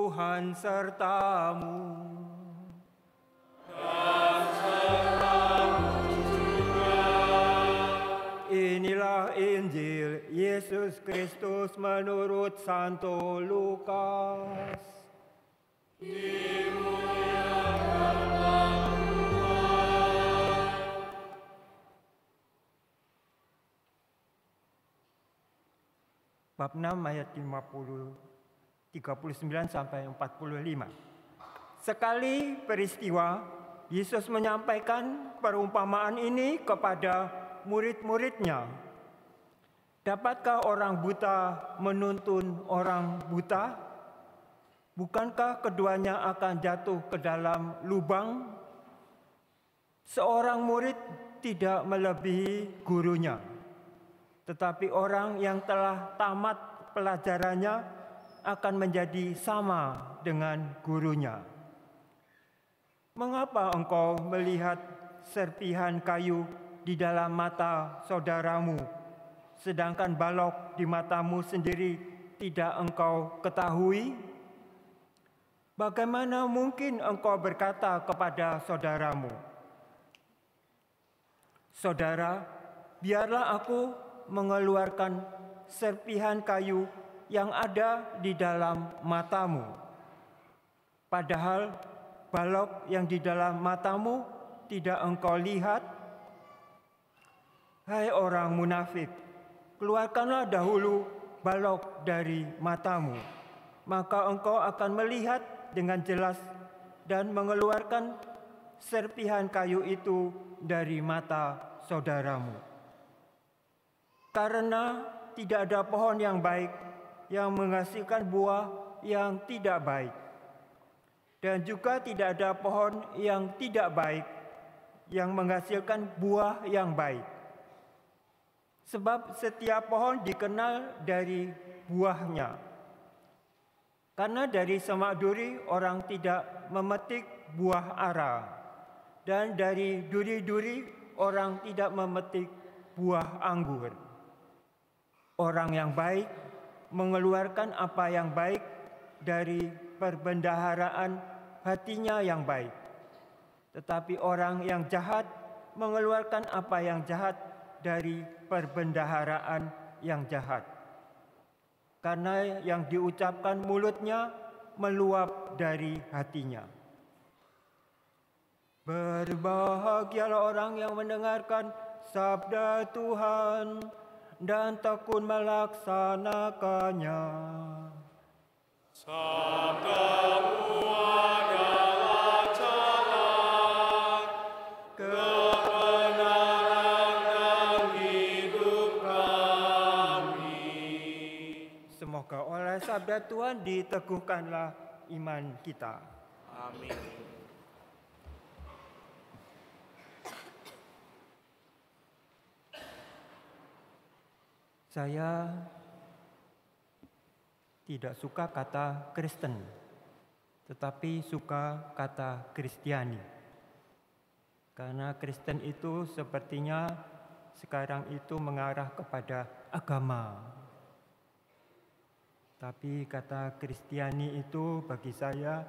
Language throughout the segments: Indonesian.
Tuhan sertamu. Inilah Injil Yesus Kristus menurut Santo Lukas. Bab 6 ayat 39 sampai 45. Sekali peristiwa, Yesus menyampaikan perumpamaan ini kepada murid-muridnya. Dapatkah orang buta menuntun orang buta? Bukankah keduanya akan jatuh ke dalam lubang? Seorang murid tidak melebihi gurunya, tetapi orang yang telah tamat pelajarannya akan menjadi sama dengan gurunya. Mengapa engkau melihat serpihan kayu di dalam mata saudaramu, sedangkan balok di matamu sendiri tidak engkau ketahui? Bagaimana mungkin engkau berkata kepada saudaramu, "Saudara, biarlah aku mengeluarkan serpihan kayu yang ada di dalam matamu," padahal balok yang di dalam matamu tidak engkau lihat? Hai orang munafik, keluarkanlah dahulu balok dari matamu, maka engkau akan melihat dengan jelas dan mengeluarkan serpihan kayu itu dari mata saudaramu. Karena tidak ada pohon yang baik yang menghasilkan buah yang tidak baik, dan juga tidak ada pohon yang tidak baik yang menghasilkan buah yang baik. Sebab setiap pohon dikenal dari buahnya. Karena dari semak duri orang tidak memetik buah ara, dan dari duri-duri orang tidak memetik buah anggur. Orang yang baik mengeluarkan apa yang baik dari perbendaharaan hatinya yang baik, tetapi orang yang jahat mengeluarkan apa yang jahat dari perbendaharaan yang jahat. Karena yang diucapkan mulutnya meluap dari hatinya. Berbahagialah orang yang mendengarkan sabda Tuhan dan tekun melaksanakannya. Sabda-Mu adalah jalan, kebenaran dan hidup kami. Semoga oleh sabda Tuhan diteguhkanlah iman kita. Amin. Saya tidak suka kata Kristen, tetapi suka kata Kristiani. Karena Kristen itu sepertinya sekarang itu mengarah kepada agama. Tapi kata Kristiani itu bagi saya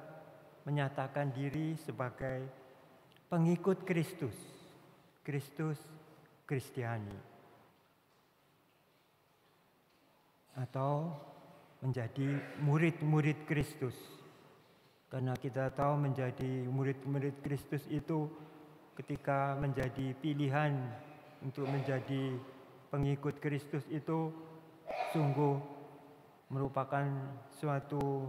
menyatakan diri sebagai pengikut Kristus. Kristus Kristiani. Atau menjadi murid-murid Kristus. Karena kita tahu menjadi murid-murid Kristus itu ketika menjadi pilihan untuk menjadi pengikut Kristus itu sungguh merupakan suatu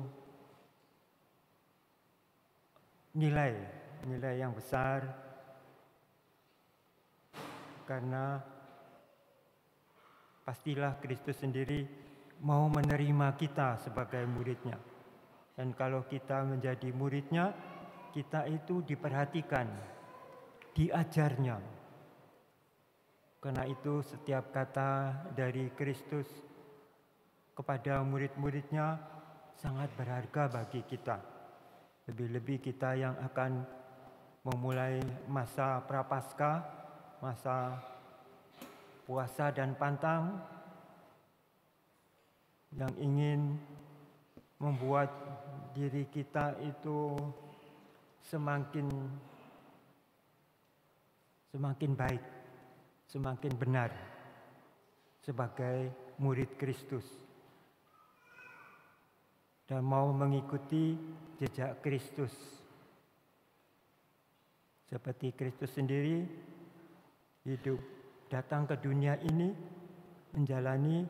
nilai yang besar, karena pastilah Kristus sendiri mau menerima kita sebagai muridnya. Dan kalau kita menjadi muridnya, kita itu diperhatikan, diajarnya. Karena itu setiap kata dari Kristus kepada murid-muridnya sangat berharga bagi kita. Lebih-lebih kita yang akan memulai masa prapaskah, masa puasa dan pantang, yang ingin membuat diri kita itu semakin baik, semakin benar sebagai murid Kristus dan mau mengikuti jejak Kristus. Seperti Kristus sendiri hidup datang ke dunia ini menjalani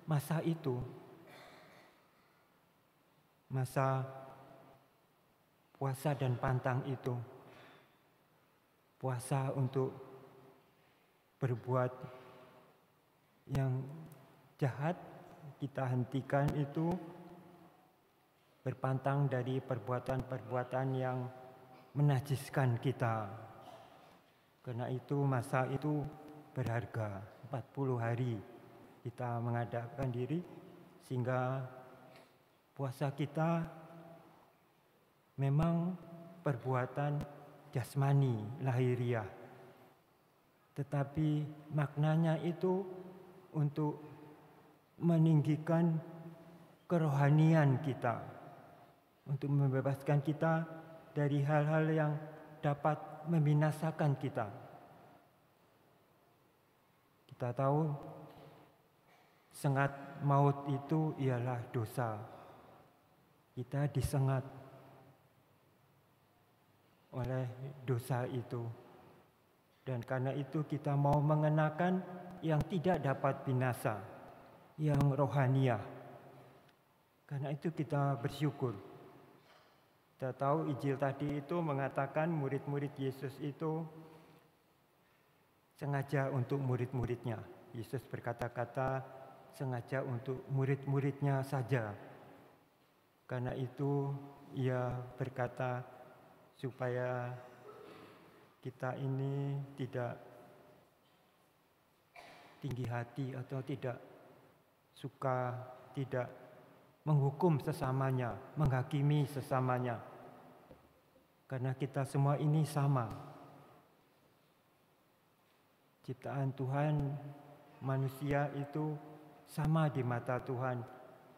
masa itu, masa puasa dan pantang itu, puasa untuk berbuat yang jahat kita hentikan itu, berpantang dari perbuatan-perbuatan yang menajiskan kita. Karena itu masa itu berharga, 40 hari kita mengadapkan diri sehingga puasa kita memang perbuatan jasmani, lahiriah. Tetapi maknanya itu untuk meninggikan kerohanian kita, untuk membebaskan kita dari hal-hal yang dapat membinasakan kita. Kita tahu sengat maut itu ialah dosa. Kita disengat oleh dosa itu. Dan karena itu kita mau mengenakan yang tidak dapat binasa, yang rohaniah. Karena itu kita bersyukur. Kita tahu Injil tadi itu mengatakan murid-murid Yesus itu sengaja untuk murid-muridnya. Yesus berkata-kata sengaja untuk murid-muridnya saja. Karena itu ia berkata supaya kita ini tidak tinggi hati atau tidak suka, tidak menghukum sesamanya, menghakimi sesamanya. Karena kita semua ini sama. Ciptaan Tuhan, manusia itu sama di mata Tuhan,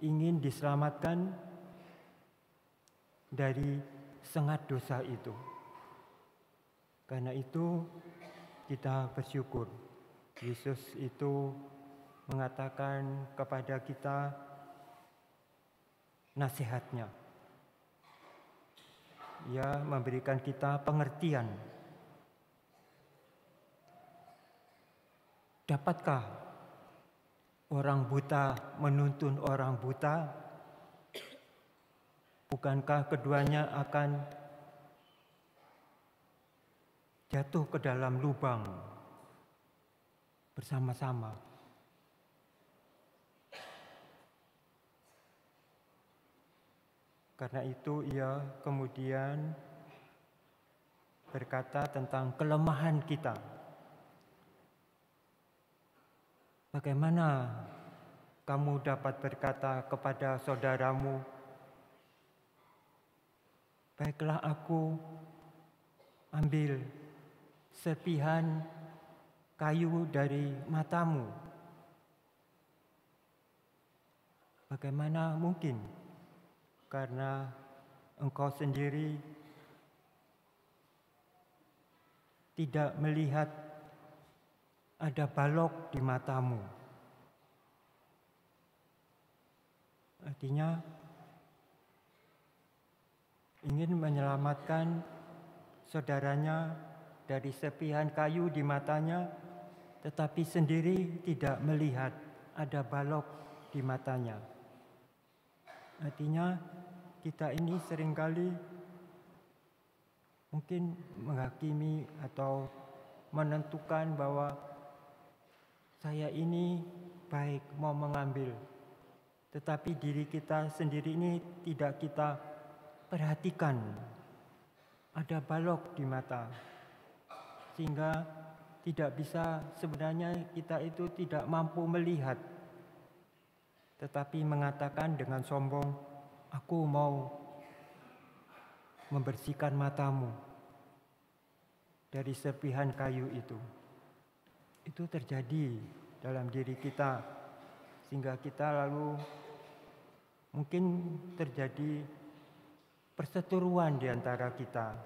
ingin diselamatkan dari sengat dosa itu. Karena itu kita bersyukur. Yesus itu mengatakan kepada kita nasihatnya. Ia memberikan kita pengertian. Dapatkah orang buta menuntun orang buta? Bukankah keduanya akan jatuh ke dalam lubang bersama-sama? Karena itu ia kemudian berkata tentang kelemahan kita. Bagaimana kamu dapat berkata kepada saudaramu, baiklah aku ambil serpihan kayu dari matamu. Bagaimana mungkin? Karena engkau sendiri tidak melihat ada balok di matamu. Artinya ingin menyelamatkan saudaranya dari serpihan kayu di matanya, tetapi sendiri tidak melihat ada balok di matanya. Artinya kita ini seringkali mungkin menghakimi atau menentukan bahwa saya ini baik mau mengambil, tetapi diri kita sendiri ini tidak kita perhatikan. Ada balok di mata, sehingga tidak bisa, sebenarnya kita itu tidak mampu melihat, tetapi mengatakan dengan sombong, aku mau membersihkan matamu dari serpihan kayu itu. Itu terjadi dalam diri kita, sehingga kita lalu mungkin terjadi perseteruan di antara kita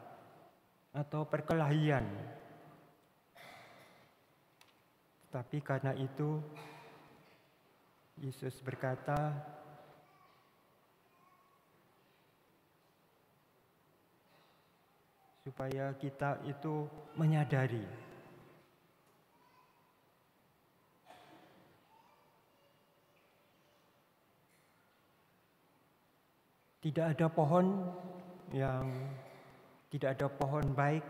atau perkelahian. Tapi karena itu Yesus berkata, supaya kita itu menyadari tidak ada pohon baik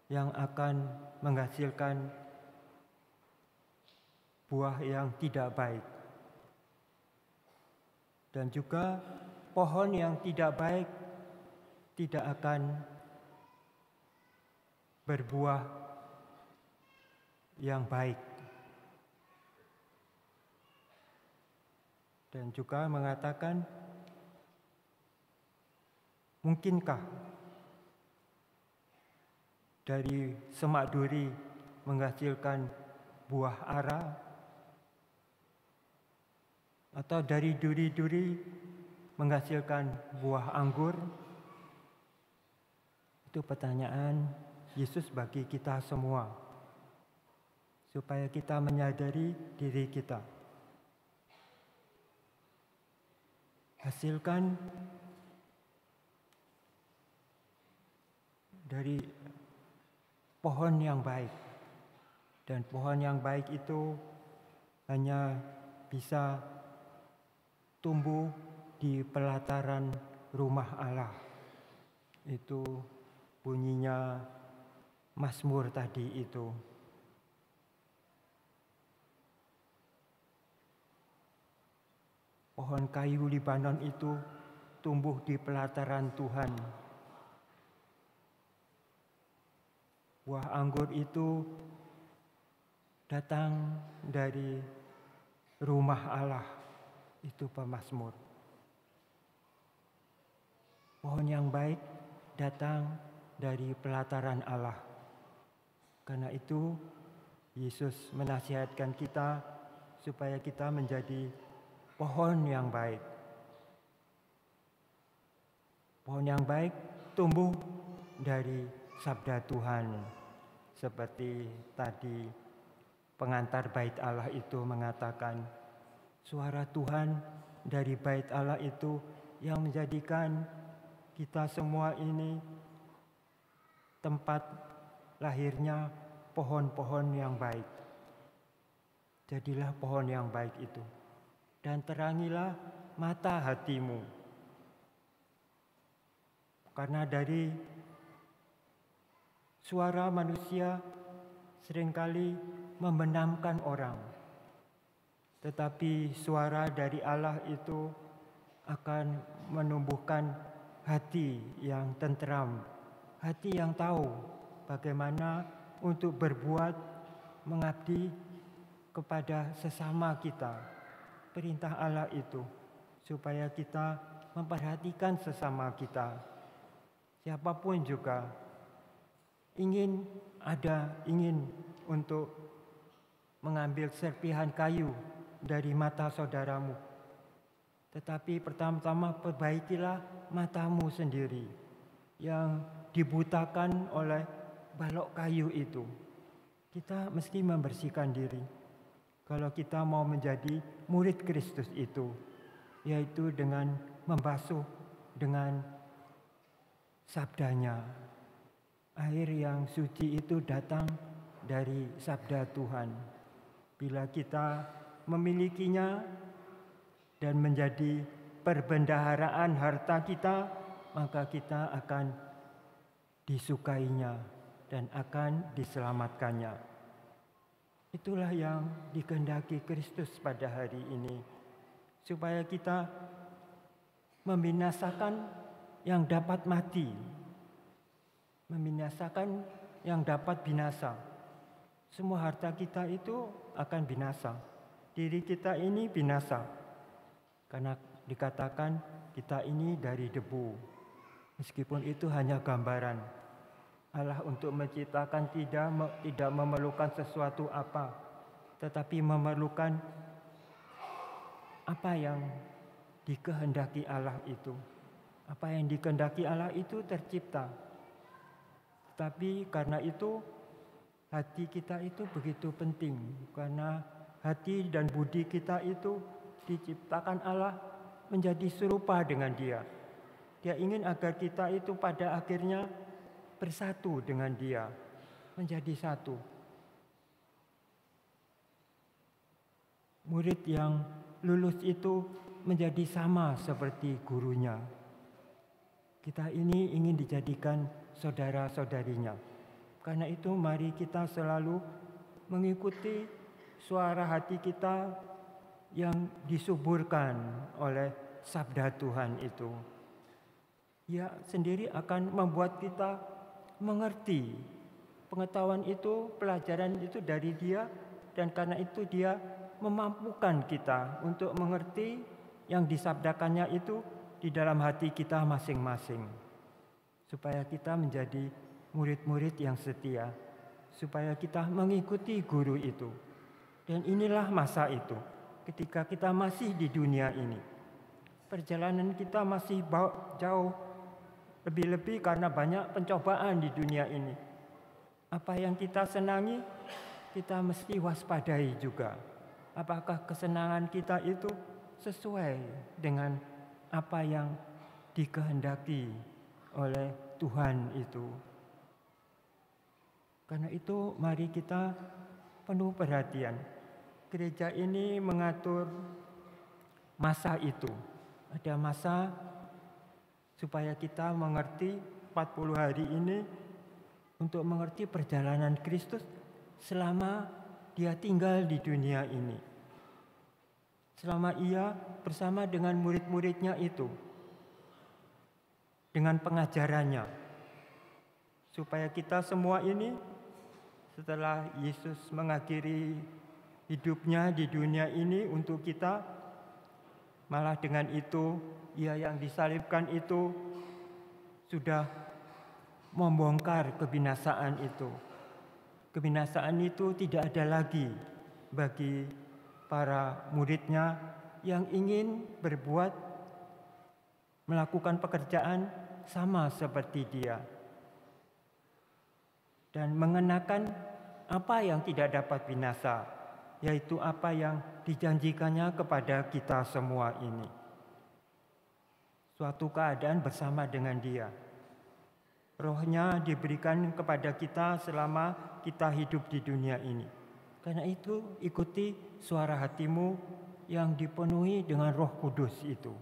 yang akan menghasilkan buah yang tidak baik. Dan juga pohon yang tidak baik tidak akan berbuah yang baik. Dan juga mengatakan, mungkinkah dari semak duri menghasilkan buah ara? Atau dari duri-duri menghasilkan buah anggur? Itu pertanyaan Yesus bagi kita semua, supaya kita menyadari diri kita. Hasilkan dari pohon yang baik. Dan pohon yang baik itu hanya bisa tumbuh di pelataran rumah Allah. Itu bunyinya Mazmur tadi itu. Pohon kayu Libanon itu tumbuh di pelataran Tuhan. Buah anggur itu datang dari rumah Allah. Itu pemazmur. Pohon yang baik datang dari pelataran Allah. Karena itu Yesus menasihatkan kita supaya kita menjadi pohon yang baik. Pohon yang baik tumbuh dari sabda Tuhan. Seperti tadi pengantar bait Allah itu mengatakan, suara Tuhan dari bait Allah itu yang menjadikan kita semua ini tempat lahirnya pohon-pohon yang baik. Jadilah pohon yang baik itu, dan terangilah mata hatimu. Karena dari suara manusia seringkali membenamkan orang. Tetapi suara dari Allah itu akan menumbuhkan hati yang tentram, hati yang tahu bagaimana untuk berbuat mengabdi kepada sesama kita. Perintah Allah itu supaya kita memperhatikan sesama kita. Siapapun juga ingin untuk mengambil serpihan kayu dari mata saudaramu. Tetapi pertama-tama perbaikilah matamu sendiri yang dibutakan oleh balok kayu itu. Kita mesti membersihkan diri kalau kita mau menjadi murid Kristus itu, yaitu dengan membasuh dengan sabdanya. Air yang suci itu datang dari sabda Tuhan. Bila kita memilikinya dan menjadi perbendaharaan harta kita, maka kita akan disukainya dan akan diselamatkannya. Itulah yang dikehendaki Kristus pada hari ini, supaya kita membinasakan yang dapat mati, membinasakan yang dapat binasa. Semua harta kita itu akan binasa. Diri kita ini binasa. Karena dikatakan kita ini dari debu. Meskipun itu hanya gambaran. Allah untuk menciptakan tidak memerlukan sesuatu apa, tetapi memerlukan apa yang dikehendaki Allah itu. Apa yang dikehendaki Allah itu tercipta. Tapi karena itu hati kita itu begitu penting. Karena hati dan budi kita itu diciptakan Allah menjadi serupa dengan Dia. Dia ingin agar kita itu pada akhirnya bersatu dengan Dia, menjadi satu. Murid yang lulus itu menjadi sama seperti gurunya. Kita ini ingin dijadikan saudara-saudarinya. Karena itu mari kita selalu mengikuti suara hati kita yang disuburkan oleh sabda Tuhan itu. Ia sendiri akan membuat kita mengerti. Pengetahuan itu, pelajaran itu dari Dia, dan karena itu Dia memampukan kita untuk mengerti yang disabdakannya itu di dalam hati kita masing-masing. Supaya kita menjadi murid-murid yang setia. Supaya kita mengikuti guru itu. Dan inilah masa itu, ketika kita masih di dunia ini. Perjalanan kita masih jauh, lebih-lebih karena banyak pencobaan di dunia ini. Apa yang kita senangi, kita mesti waspadai juga. Apakah kesenangan kita itu sesuai dengan apa yang dikehendaki oleh Tuhan itu. Karena itu mari kita penuh perhatian. Gereja ini mengatur masa itu. Ada masa supaya kita mengerti 40 hari ini untuk mengerti perjalanan Kristus selama Dia tinggal di dunia ini. Selama Ia bersama dengan murid-muridnya itu. Dengan pengajarannya. Supaya kita semua ini setelah Yesus mengakhiri hidupnya di dunia ini untuk kita, malah dengan itu Ia yang disalibkan itu sudah membongkar kebinasaan itu. Kebinasaan itu tidak ada lagi bagi para muridnya yang ingin berbuat, melakukan pekerjaan sama seperti Dia. Dan mengenakan apa yang tidak dapat binasa, yaitu apa yang dijanjikannya kepada kita semua ini. Suatu keadaan bersama dengan Dia. Roh-Nya diberikan kepada kita selama kita hidup di dunia ini. Karena itu ikuti suara hatimu yang dipenuhi dengan Roh Kudus itu.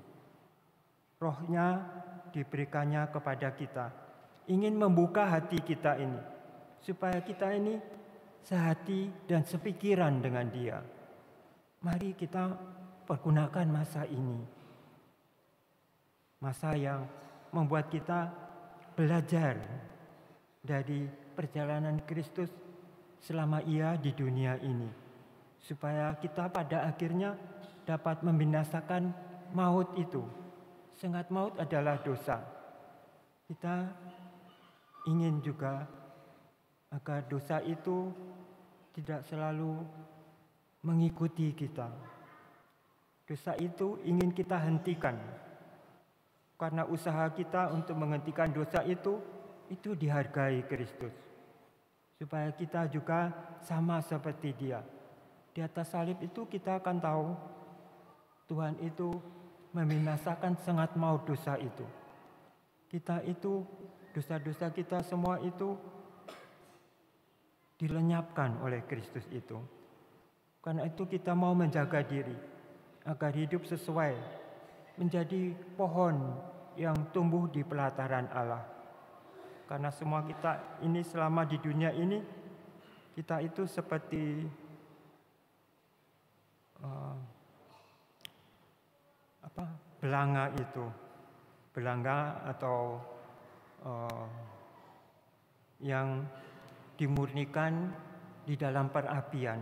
Roh-Nya diberikannya kepada kita. Ingin membuka hati kita ini. Supaya kita ini sehati dan sepikiran dengan Dia. Mari kita pergunakan masa ini. Masa yang membuat kita belajar dari perjalanan Kristus selama Ia di dunia ini. Supaya kita pada akhirnya dapat membinasakan maut itu. Sengat maut adalah dosa. Kita ingin juga agar dosa itu tidak selalu mengikuti kita. Dosa itu ingin kita hentikan. Karena usaha kita untuk menghentikan dosa itu dihargai Kristus. Supaya kita juga sama seperti Dia. Di atas salib itu kita akan tahu Tuhan itu membinasakan sengat maut dosa itu. Kita itu, dosa-dosa kita semua itu dilenyapkan oleh Kristus itu. Karena itu kita mau menjaga diri agar hidup sesuai, menjadi pohon yang tumbuh di pelataran Allah. Karena semua kita ini selama di dunia ini, kita itu seperti belanga itu. Belanga atau yang dimurnikan di dalam perapian.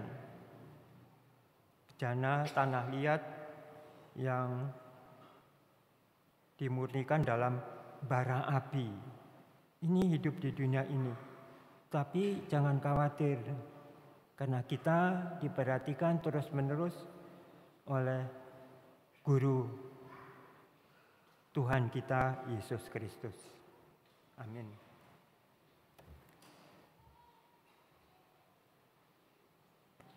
Bejana tanah liat yang dimurnikan dalam bara api. Ini hidup di dunia ini. Tapi jangan khawatir, karena kita diperhatikan terus-menerus oleh guru Tuhan kita Yesus Kristus. Amin.